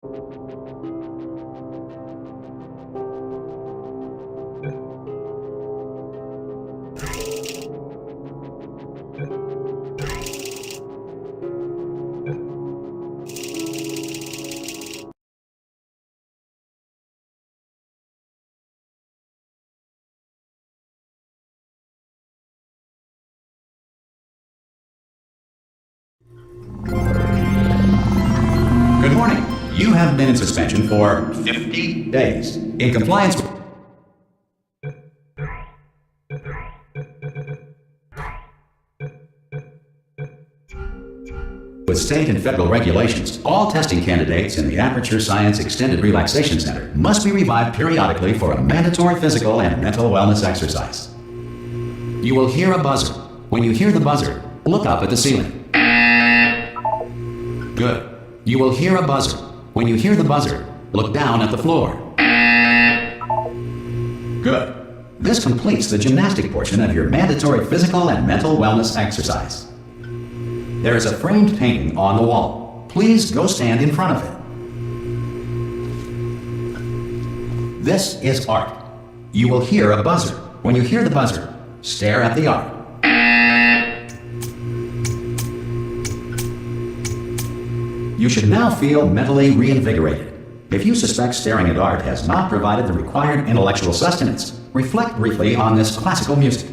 Good morning. You have been in suspension for 50 days. In compliance with state and federal regulations, all testing candidates in the Aperture Science Extended Relaxation Center must be revived periodically for a mandatory physical and mental wellness exercise. You will hear a buzzer. When you hear the buzzer, look up at the ceiling. Good. You will hear a buzzer. When you hear the buzzer, look down at the floor. Good. This completes the gymnastic portion of your mandatory physical and mental wellness exercise. There is a framed painting on the wall. Please go stand in front of it. This is art. You will hear a buzzer. When you hear the buzzer, stare at the art. You should now feel mentally reinvigorated. If you suspect staring at art has not provided the required intellectual sustenance, reflect briefly on this classical music.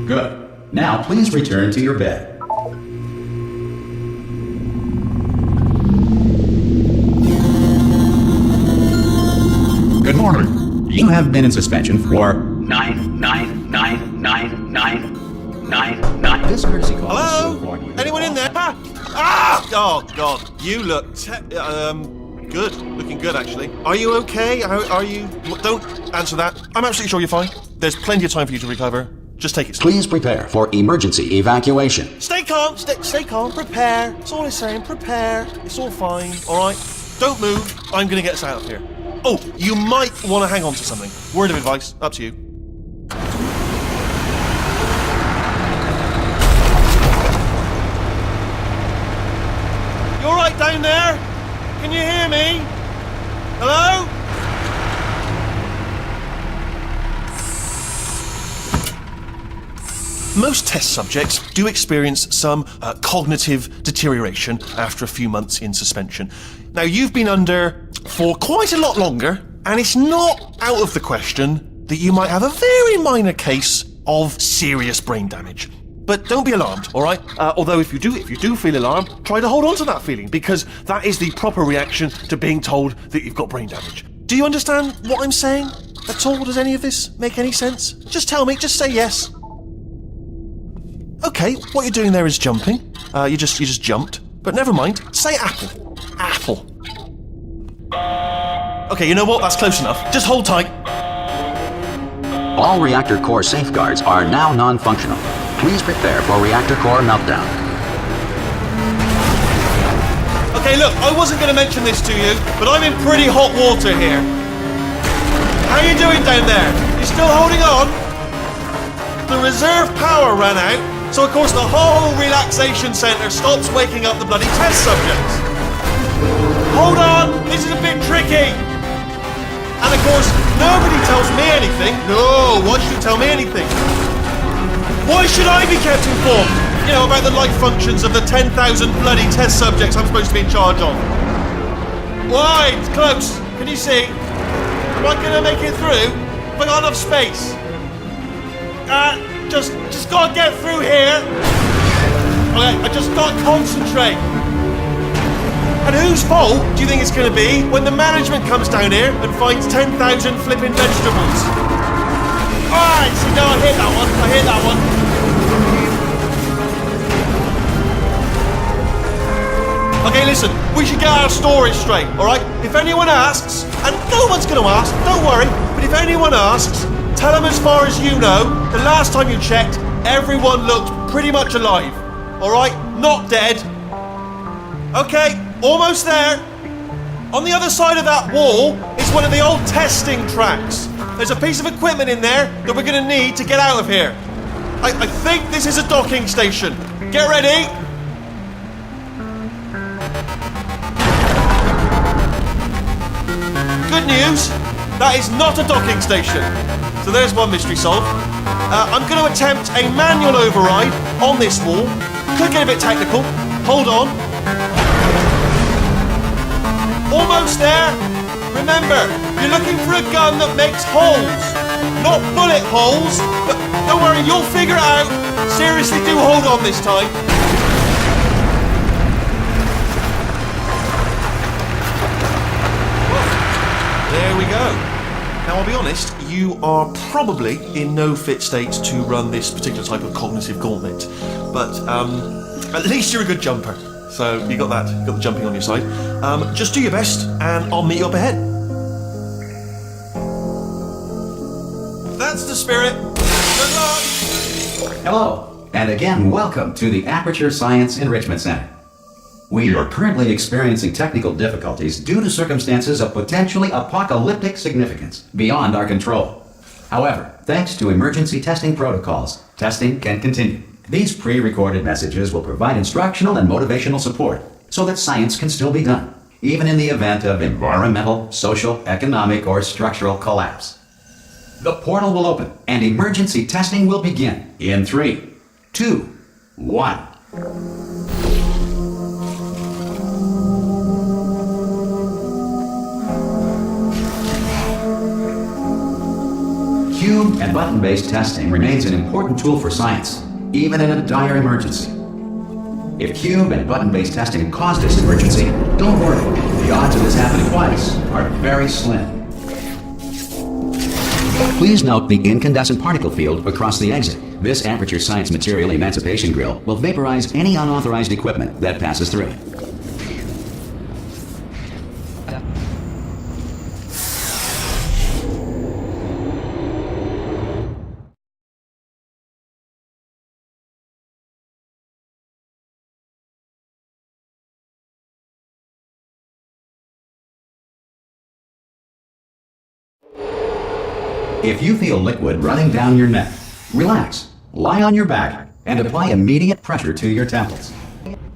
Good. Now please return to your bed. Good morning. You have been in suspension for 99999. This courtesy call. Hello? Anyone in there? Ah! Oh God, you look good. Looking good, actually. Are you okay? Are you? Don't answer that. I'm absolutely sure you're fine. There's plenty of time for you to recover. Just take it slow. Please prepare for emergency evacuation. Stay calm. Stay calm. Prepare. That's all I'm saying. Prepare. It's all fine. All right. Don't move. I'm gonna get us out of here. Oh, you might want to hang on to something. Word of advice. Up to you. You all right down there? Can you hear me? Hello? Most test subjects do experience some cognitive deterioration after a few months in suspension. Now, you've been under for quite a lot longer, and it's not out of the question that you might have a very minor case of serious brain damage. But don't be alarmed, all right? Although if you do feel alarmed, try to hold on to that feeling, because that is the proper reaction to being told that you've got brain damage. Do you understand what I'm saying at all? Does any of this make any sense? Just tell me, just say yes. Okay, what you're doing there is jumping. You just jumped. But never mind, say apple. Apple. Okay, you know what? That's close enough. Just hold tight. All reactor core safeguards are now non-functional. Please prepare for reactor core meltdown. Okay, look, I wasn't going to mention this to you, but I'm in pretty hot water here. How you doing down there? You still holding on? The reserve power ran out, so of course the whole relaxation centre stops waking up the bloody test subjects. Hold on, this is a bit tricky. And of course, nobody tells me anything. No, why should you tell me anything? Why should I be kept informed? You know, about the life functions of the 10,000 bloody test subjects I'm supposed to be in charge of. Why? It's close. Can you see? Am I gonna make it through? Have I got enough space? Just gotta get through here. Okay, I just gotta concentrate. And whose fault do you think it's gonna be when the management comes down here and finds 10,000 flipping vegetables? Alright, see, no, I hit that one. Okay, listen, we should get our stories straight, alright? If anyone asks, and no one's gonna ask, don't worry, but if anyone asks, tell them as far as you know, the last time you checked, everyone looked pretty much alive. Alright? Not dead. Okay, almost there. On the other side of that wall is one of the old testing tracks. There's a piece of equipment in there that we're going to need to get out of here. I think this is a docking station. Get ready! Good news, that is not a docking station. So there's one mystery solved. I'm going to attempt a manual override on this wall. Could get a bit technical. Hold on. Almost there. Remember, you're looking for a gun that makes holes, not bullet holes. But don't worry, you'll figure it out. Seriously, do hold on this time. There we go. Now, I'll be honest, you are probably in no fit state to run this particular type of cognitive gauntlet. But at least you're a good jumper. So you got that, you got the jumping on your side. Just do your best, and I'll meet you up ahead. That's the spirit. Good luck. Hello, and again, welcome to the Aperture Science Enrichment Center. We are currently experiencing technical difficulties due to circumstances of potentially apocalyptic significance beyond our control. However, thanks to emergency testing protocols, testing can continue. These pre-recorded messages will provide instructional and motivational support so that science can still be done, even in the event of environmental, social, economic, or structural collapse. The portal will open and emergency testing will begin in 3, 2, 1. Cube and button-based testing remains an important tool for science, even in a dire emergency. If cube and button-based testing caused this emergency, don't worry. The odds of this happening twice are very slim. Please note the incandescent particle field across the exit. This Aperture Science Material Emancipation Grill will vaporize any unauthorized equipment that passes through it. If you feel liquid running down your neck, relax, lie on your back, and apply immediate pressure to your temples.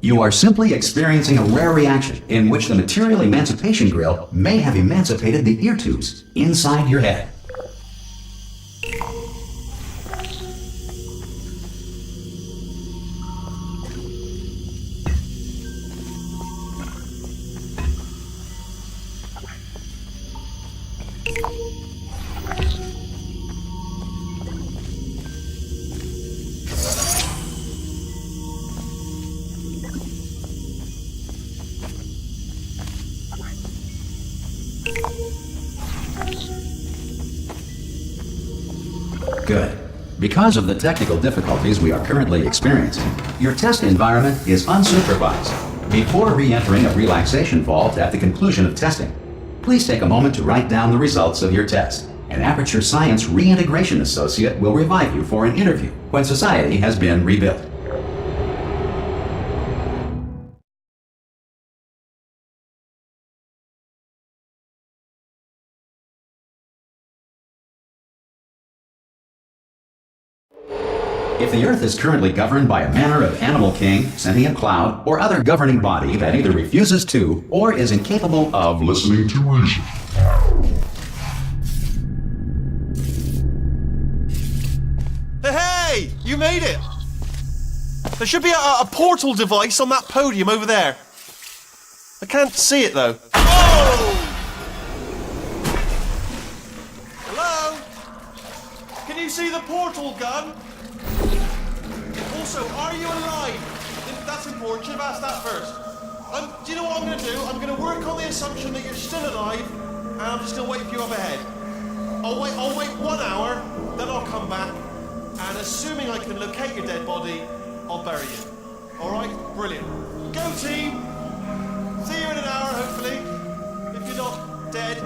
You are simply experiencing a rare reaction in which the Material Emancipation Grill may have emancipated the ear tubes inside your head. Good. Because of the technical difficulties we are currently experiencing, your test environment is unsupervised. Before re-entering a relaxation vault at the conclusion of testing, please take a moment to write down the results of your test. An Aperture Science Reintegration Associate will revive you for an interview when society has been rebuilt. If the Earth is currently governed by a manner of animal king, sentient cloud, or other governing body that either refuses to or is incapable of listening to reason. Hey! You made it! There should be a portal device on that podium over there. I can't see it though. Oh! Hello? Can you see the portal gun? Also, are you alive? That's important. Should have asked that first. Do you know what I'm going to do? I'm going to work on the assumption that you're still alive, and I'm just going to wait for you up ahead. I'll wait 1 hour, then I'll come back, and assuming I can locate your dead body, I'll bury you. All right? Brilliant. Go team. See you in an hour, hopefully. If you're not dead.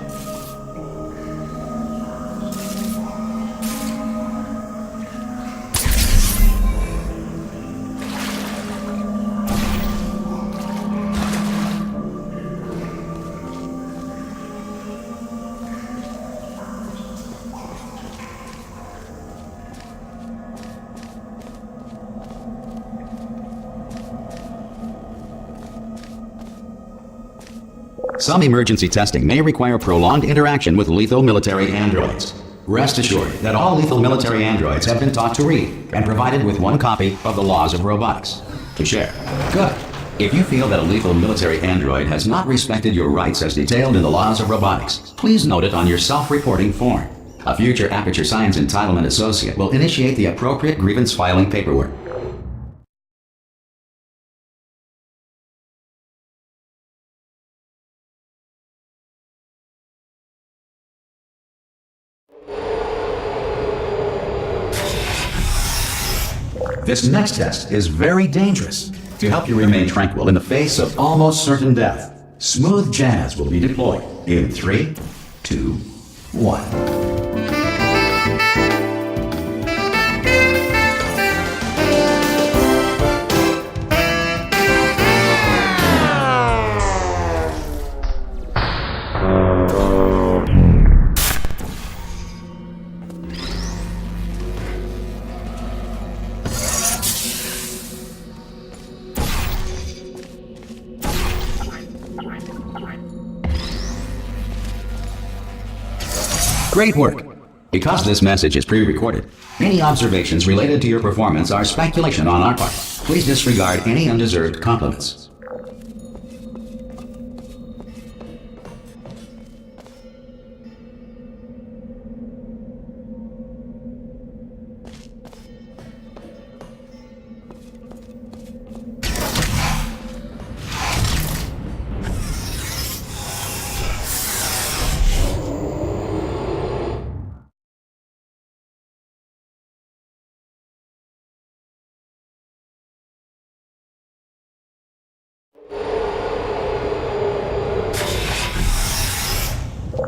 Some emergency testing may require prolonged interaction with lethal military androids. Rest assured that all lethal military androids have been taught to read and provided with one copy of the laws of robotics to share. Good. If you feel that a lethal military android has not respected your rights as detailed in the laws of robotics, please note it on your self-reporting form. A future Aperture Science Entitlement Associate will initiate the appropriate grievance filing paperwork. This next test is very dangerous. To help you remain tranquil in the face of almost certain death, smooth jazz will be deployed in 3, 2, 1. Great work! Because this message is pre-recorded, any observations related to your performance are speculation on our part. Please disregard any undeserved compliments.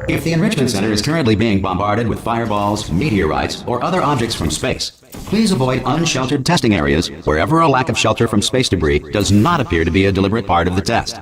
If the Enrichment Center is currently being bombarded with fireballs, meteorites, or other objects from space, please avoid unsheltered testing areas wherever a lack of shelter from space debris does not appear to be a deliberate part of the test.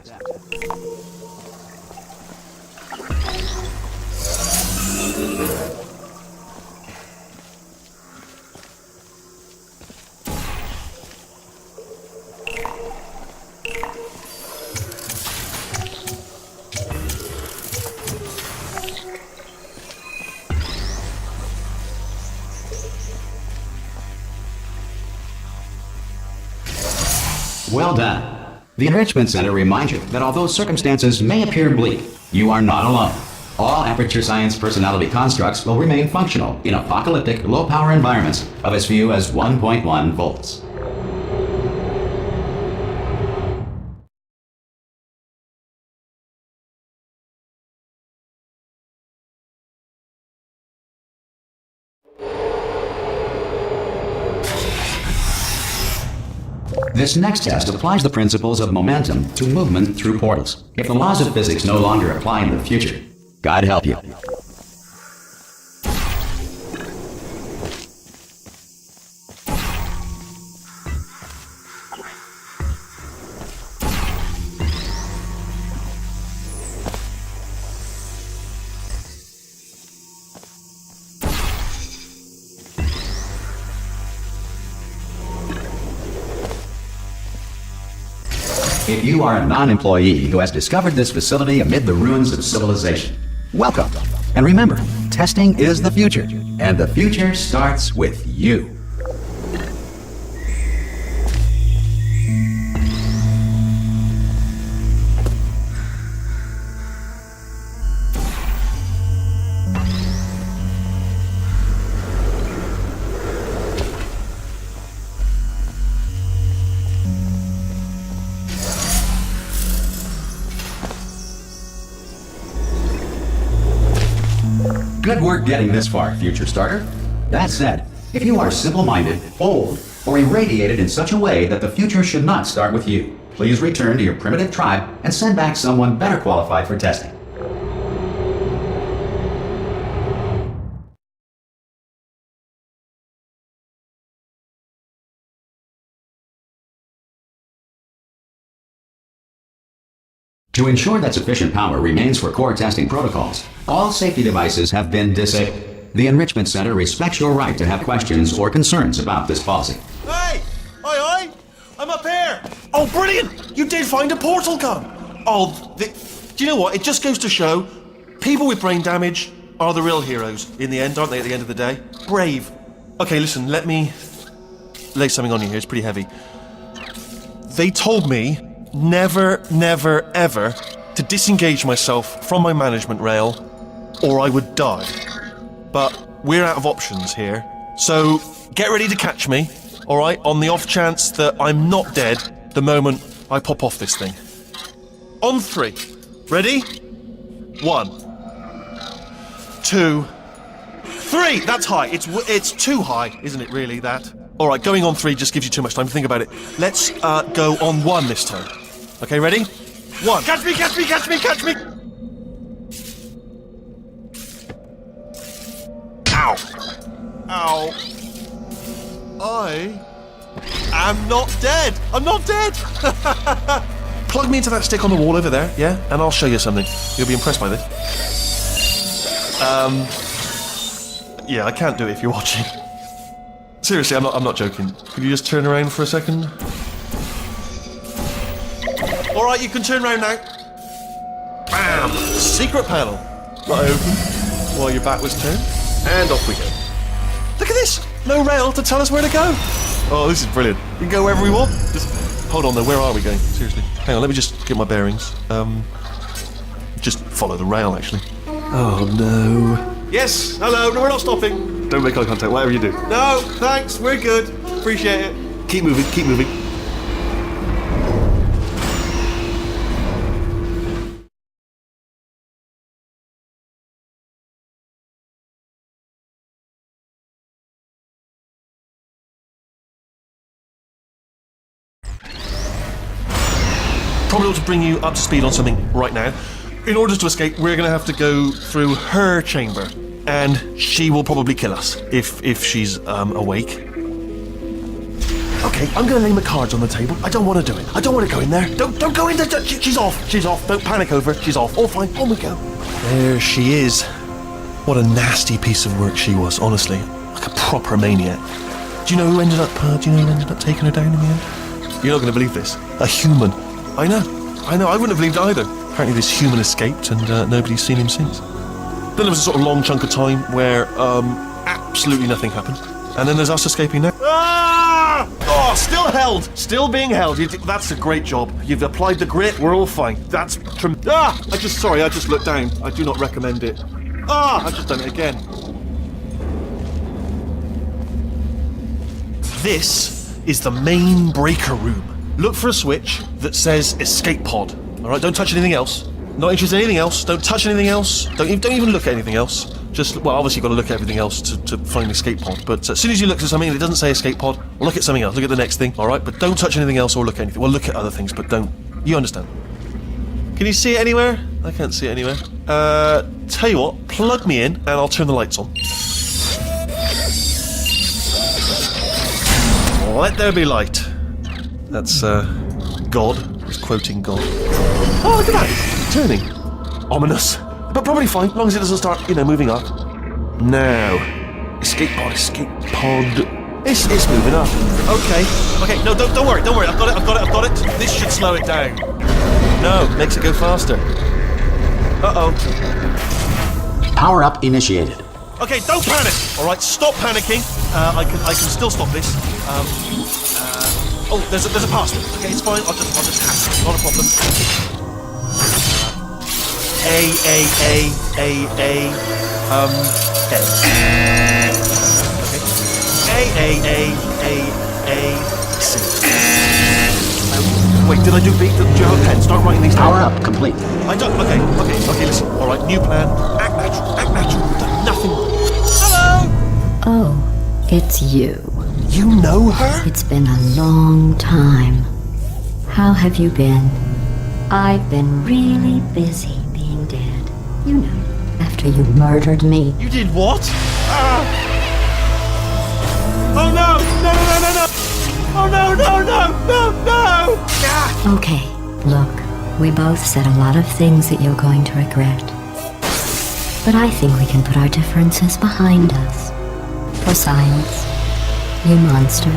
Well done. The Enrichment Center reminds you that although circumstances may appear bleak, you are not alone. All Aperture Science personality constructs will remain functional in apocalyptic, low-power environments of as few as 1.1 volts. This next test applies the principles of momentum to movement through portals. If the laws of physics no longer apply in the future, God help you. If you are a non-employee who has discovered this facility amid the ruins of civilization, welcome. And remember, testing is the future, and the future starts with you. Good work getting this far, future starter. That said, if you are simple-minded, old, or irradiated in such a way that the future should not start with you, please return to your primitive tribe and send back someone better qualified for testing. To ensure that sufficient power remains for core testing protocols, all safety devices have been disabled. The Enrichment Center respects your right to have questions or concerns about this policy. Hey! Oi! I'm up here! Oh, brilliant! You did find a portal gun! Oh, Do you know what? It just goes to show people with brain damage are the real heroes in the end, aren't they, at the end of the day? Brave. Okay, listen, let me lay something on you here. It's pretty heavy. They told me never, never, ever to disengage myself from my management rail or I would die. But we're out of options here. So get ready to catch me, all right, on the off chance that I'm not dead the moment I pop off this thing. On 3. Ready? 1, 2, 3. That's high. It's too high, isn't it, really, that? All right, going on 3 just gives you too much time to think about it. Let's go on 1 this time. Okay, ready? 1. Catch me, catch me, catch me, catch me! Ow. Ow. I am not dead. I'm not dead. Plug me into that stick on the wall over there, yeah? And I'll show you something. You'll be impressed by this. Yeah, I can't do it if you're watching. Seriously, I'm not joking. Could you just turn around for a second? All right, you can turn around now. Bam! Secret panel. Not open while your back was turned. And off we go. Look at this! No rail to tell us where to go. Oh, this is brilliant. We can go wherever we want. Just hold on though, where are we going? Seriously. Hang on, let me just get my bearings. Just follow the rail, actually. Oh no. Yes, hello, no, we're not stopping. Don't make eye contact, whatever you do. No, thanks, we're good. Appreciate it. Keep moving, keep moving. Probably ought to bring you up to speed on something right now. In order to escape, we're going to have to go through her chamber, and she will probably kill us if she's awake. Okay, I'm going to lay my cards on the table. I don't want to do it. I don't want to go in there. Don't go in there. She's off. She's off. Don't panic over her. She's off. All fine. On we go. There she is. What a nasty piece of work she was. Honestly, like a proper maniac. Do you know who ended up? Taking her down in the end? You're not going to believe this. A human. I know. I wouldn't have believed it either. Apparently this human escaped and nobody's seen him since. Then there was a sort of long chunk of time where absolutely nothing happened. And then there's us escaping now. Ah! Oh, still held. Still being held. That's a great job. You've applied the grit. We're all fine. That's I just looked down. I do not recommend it. I've just done it again. This is the main breaker room. Look for a switch that says escape pod. All right, don't touch anything else. Not interested in anything else. Don't touch anything else. Don't even look at anything else. Just, well, obviously you've got to look at everything else to find the escape pod. But as soon as you look at something and it doesn't say escape pod, look at something else. Look at the next thing, all right? But don't touch anything else or look at anything. Well, look at other things, but don't. You understand? Can you see it anywhere? I can't see it anywhere. Tell you what, plug me in and I'll turn the lights on. Let there be light. That's, God. He's quoting God. Oh, look at that! Turning. Ominous. But probably fine, as long as it doesn't start, moving up. Now. Escape pod. It's moving up. Okay, no, don't worry. I've got it. This should slow it down. No, makes it go faster. Uh-oh. Power up initiated. Okay, don't panic! Alright, stop panicking. I can still stop this. Oh, there's a password. Okay, it's fine. I'll just hack it. Not a problem. C. Wait, did I do B? Do you have a pen? Start writing these down. Power up complete. I don't. Okay, listen. Alright, new plan. Act natural. Done nothing. Hello! Oh, it's you. You know her? It's been a long time. How have you been? I've been really busy being dead. You know, after you murdered me. You did what? Oh no! No! Oh no! Ah! Okay, look, we both said a lot of things that you're going to regret. But I think we can put our differences behind us. For science, you monster.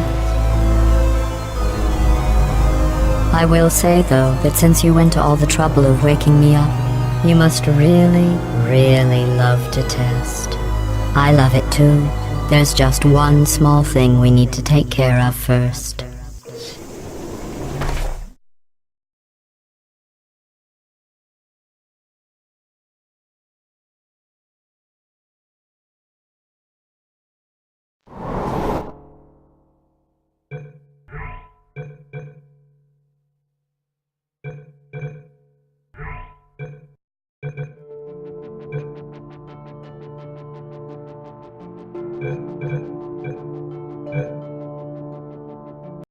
I will say, though, that since you went to all the trouble of waking me up, You must really, really love to test. I love it too. There's just one small thing we need to take care of first.